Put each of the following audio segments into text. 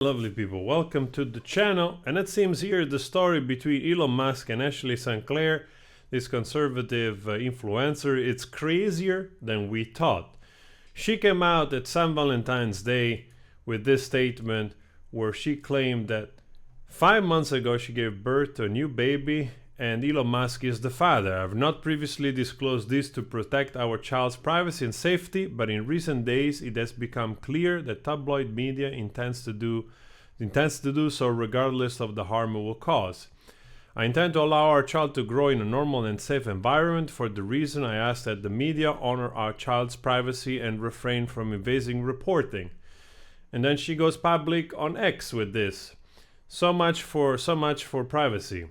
Lovely people, welcome to the channel. And it seems here the story between Elon Musk and Ashley St. Clair, this conservative influencer, it's crazier than we thought. She came out at St. Valentine's Day with this statement where she claimed that 5 months ago she gave birth to a new baby and Elon Musk is the father. I've not previously disclosed this to protect our child's privacy and safety, but in recent days it has become clear that tabloid media intends to do so regardless of the harm it will cause. I intend to allow our child to grow in a normal and safe environment. For the reason I ask that the media honor our child's privacy and refrain from invasive reporting. And then she goes public on X with this. So much for privacy.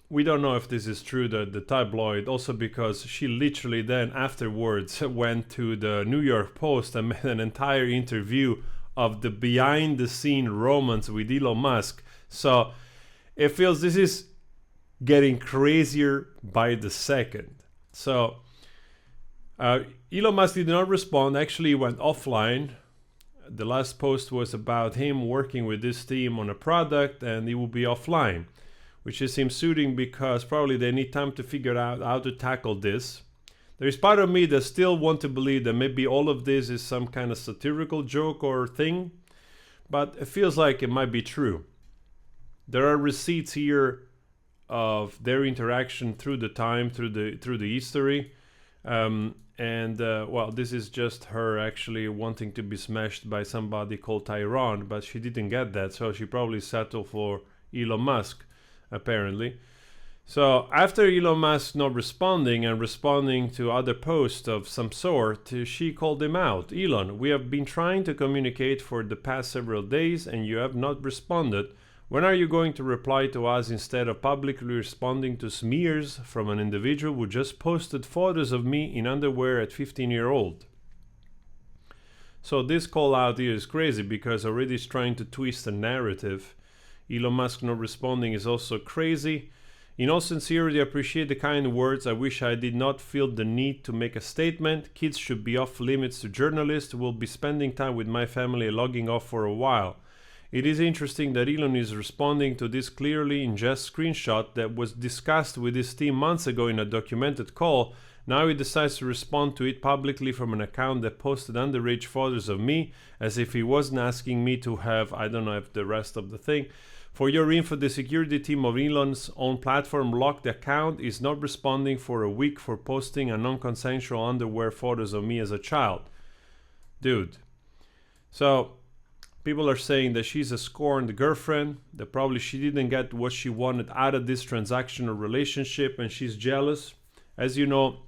We don't know if this is true, the tabloid, also because she literally then afterwards went to the New York Post and made an entire interview of the behind the scene romance with Elon Musk. So it feels this is getting crazier by the second. So Elon Musk did not respond, actually went offline. The last post was about him working with this team on a product and he will be offline, which seems suiting because probably they need time to figure out how to tackle this. There is part of me that still want to believe that maybe all of this is some kind of satirical joke or thing, but it feels like it might be true. There are receipts here of their interaction through the time, through the history, well, this is just her actually wanting to be smashed by somebody called Tyrone, but she didn't get that, so she probably settled for Elon Musk, apparently. So after Elon Musk not responding and responding to other posts of some sort, she called him out. Elon, we have been trying to communicate for the past several days and you have not responded. When are you going to reply to us instead of publicly responding to smears from an individual who just posted photos of me in underwear at 15-year-old? So this call out here is crazy because already is trying to twist the narrative. Elon Musk not responding is also crazy. In all sincerity, I appreciate the kind words. I wish I did not feel the need to make a statement. Kids should be off limits to journalists. Will be spending time with my family and logging off for a while. It is interesting that Elon is responding to this clearly in jest screenshot that was discussed with his team months ago in a documented call. Now he decides to respond to it publicly from an account that posted underage photos of me, as if he wasn't asking me to have, I don't know if the rest of the thing. For your info, the security team of Elon's own platform locked the account, is not responding for a week for posting a non-consensual underwear photos of me as a child. Dude. So, people are saying that she's a scorned girlfriend, that probably she didn't get what she wanted out of this transactional relationship and she's jealous. As you know,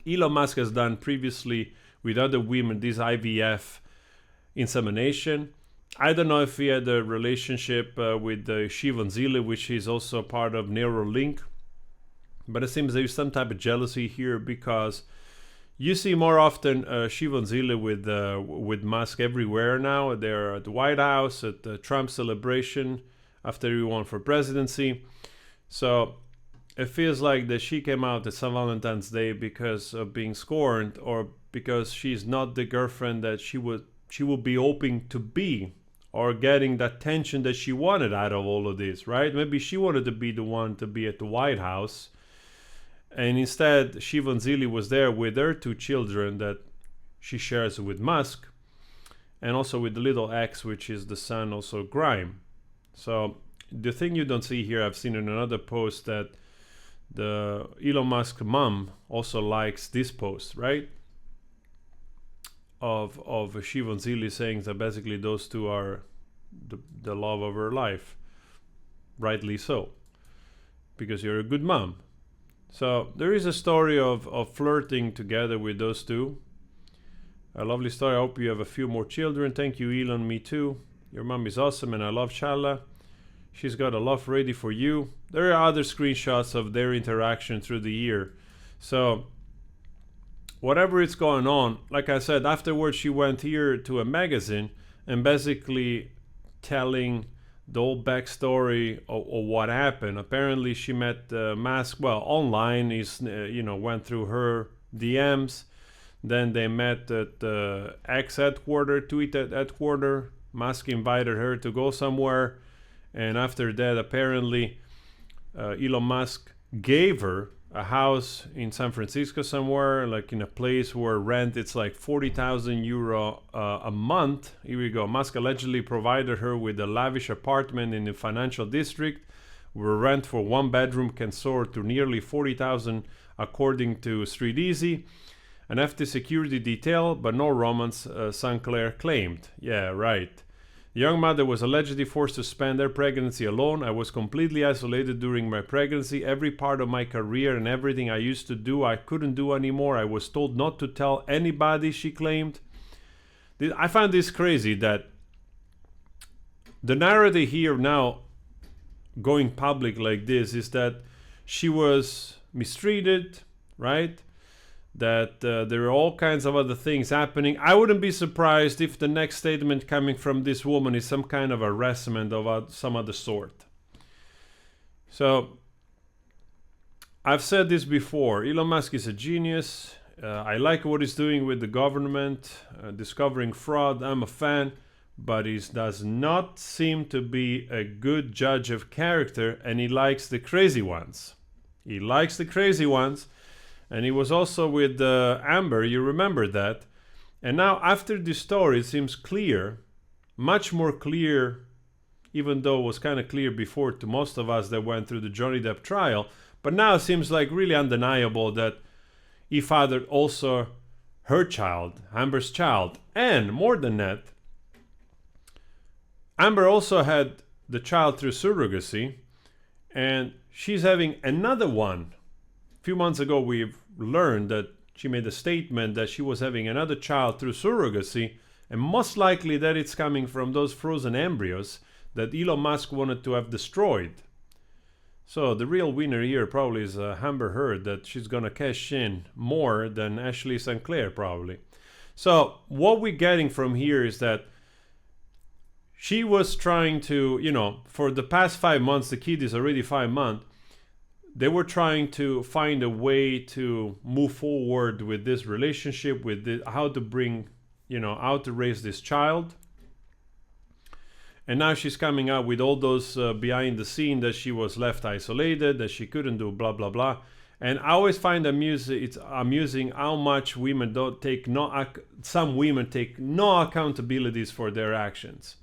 Elon Musk has done previously with other women this IVF insemination. I don't know if he had a relationship with Siobhan Zille, which is also part of Neuralink, but it seems there's some type of jealousy here because you see more often Siobhan Zille with Musk everywhere now. They're at the White House, at the Trump celebration after he won for presidency. So it feels like that she came out at St. Valentine's Day because of being scorned or because she's not the girlfriend that she would be hoping to be, or getting the attention that she wanted out of all of this, right? Maybe she wanted to be the one to be at the White House, and instead Siobhan Zille was there with her 2 children that she shares with Musk, and also with the little X, which is the son, also Grime. So the thing you don't see here, I've seen in another post that the Elon Musk mom also likes this post, right? Of Siobhan Zille saying that basically those two are the love of her life. Rightly so, because you're a good mom. So there is a story of flirting together with those two. A lovely story. I hope you have a few more children. Thank you, Elon. Me too. Your mom is awesome and I love Shala. She's got a love ready for you. There are other screenshots of their interaction through the year. So whatever is going on, like I said, afterwards she went here to a magazine and basically telling the whole backstory of what happened. Apparently she met Musk, online, went through her DMs. Then they met at the X headquarters, Twitter headquarters. Musk invited her to go somewhere, and after that, apparently, Elon Musk gave her a house in San Francisco somewhere, like in a place where rent it's like 40,000 euro a month. Here we go. Musk allegedly provided her with a lavish apartment in the financial district, where rent for one bedroom can soar to nearly 40,000, according to Street Easy. An hefty security detail, but no romance, Clair claimed. Yeah, right. The young mother was allegedly forced to spend her pregnancy alone. I was completely isolated during my pregnancy. Every part of my career and everything I used to do, I couldn't do anymore. I was told not to tell anybody, she claimed. I find this crazy that the narrative here now, going public like this, is that she was mistreated, right? That there are all kinds of other things happening. I wouldn't be surprised if the next statement coming from this woman is some kind of harassment of some other sort. So, I've said this before. Elon Musk is a genius. I like what he's doing with the government, discovering fraud. I'm a fan. But he does not seem to be a good judge of character, and he likes the crazy ones. He likes the crazy ones. And he was also with Amber, you remember that. And now after this story, it seems clear, much more clear, even though it was kind of clear before to most of us that went through the Johnny Depp trial. But now it seems like really undeniable that he fathered also her child, Amber's child. And more than that, Amber also had the child through surrogacy, and she's having another one. A few months ago, we've learned that she made a statement that she was having another child through surrogacy, and most likely that it's coming from those frozen embryos that Elon Musk wanted to have destroyed. So the real winner here probably is Amber Heard, that she's gonna cash in more than Ashley St. Clair probably. So what we're getting from here is that she was trying to, for the past 5 months, the kid is already 5 months, they were trying to find a way to move forward with this relationship, with how to bring, how to raise this child. And now she's coming out with all those behind the scene that she was left isolated, that she couldn't do blah, blah, blah. And I always find it's amusing how much women some women take no accountabilities for their actions.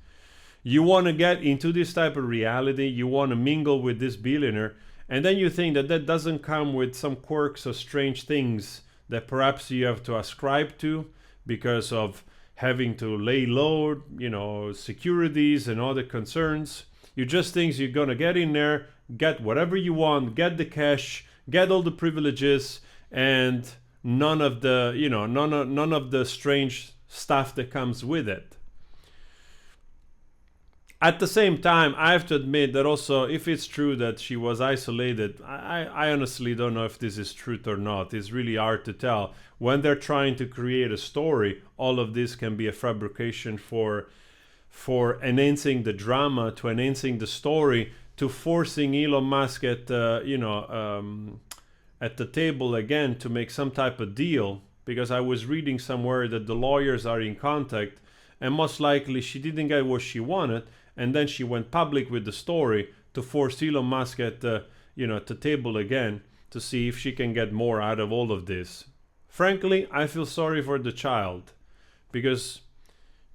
You want to get into this type of reality, you want to mingle with this billionaire, and then you think that doesn't come with some quirks or strange things that perhaps you have to ascribe to because of having to lay low, securities and other concerns. You just think you're going to get in there, get whatever you want, get the cash, get all the privileges, and none of the, none of the strange stuff that comes with it. At the same time, I have to admit that also, if it's true that she was isolated, I honestly don't know if this is truth or not. It's really hard to tell. When they're trying to create a story, all of this can be a fabrication for enhancing the drama, to enhancing the story, to forcing Elon Musk at the table again to make some type of deal. Because I was reading somewhere that the lawyers are in contact, and most likely she didn't get what she wanted. And then she went public with the story to force Elon Musk at the table again to see if she can get more out of all of this. Frankly, I feel sorry for the child because,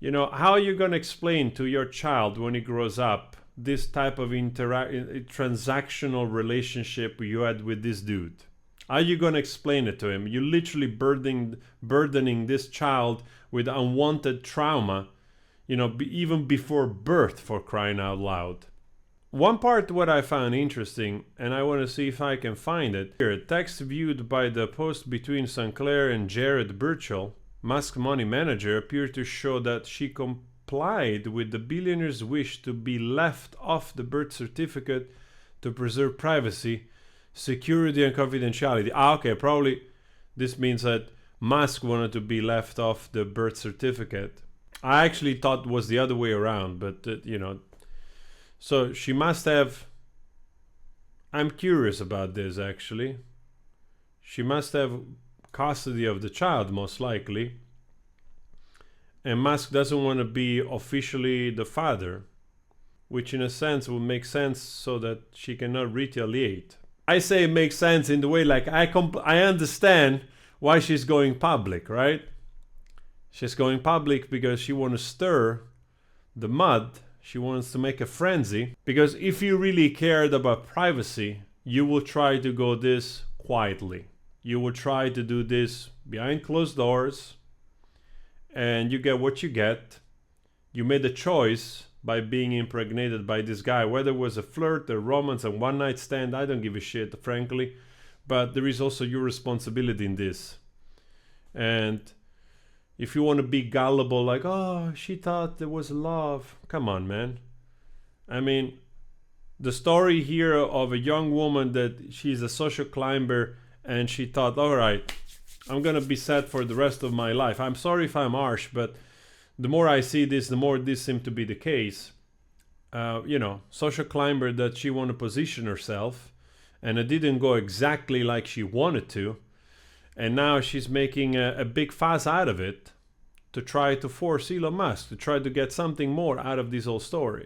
how are you going to explain to your child when he grows up this type of transactional relationship you had with this dude? How are you going to explain it to him? You're literally burdening this child with unwanted trauma, even before birth, for crying out loud. One part what I found interesting, and I want to see if I can find it. Here, text viewed by the post between St. Clair and Jared Burchell, Musk money manager, appeared to show that she complied with the billionaire's wish to be left off the birth certificate to preserve privacy, security, and confidentiality. Okay, probably this means that Musk wanted to be left off the birth certificate. I actually thought it was the other way around, but so she must have, I'm curious about this actually. She must have custody of the child most likely. and Musk doesn't want to be officially the father, which in a sense would make sense so that she cannot retaliate. I say it makes sense in the way like I understand why she's going public, right? She's going public because she wants to stir the mud. She wants to make a frenzy. Because if you really cared about privacy, you will try to go this quietly. You will try to do this behind closed doors, and you get what you get. You made a choice by being impregnated by this guy, whether it was a flirt, a romance, a one-night stand, I don't give a shit, frankly. But there is also your responsibility in this. And if you want to be gullible, like, oh, she thought there was love. Come on, man. I mean, the story here of a young woman that she's a social climber and she thought, all right, I'm going to be sad for the rest of my life. I'm sorry if I'm harsh, but the more I see this, the more this seems to be the case. Social climber that she wanted to position herself, and it didn't go exactly like she wanted to. And now she's making a big fuss out of it to try to force Elon Musk to try to get something more out of this whole story.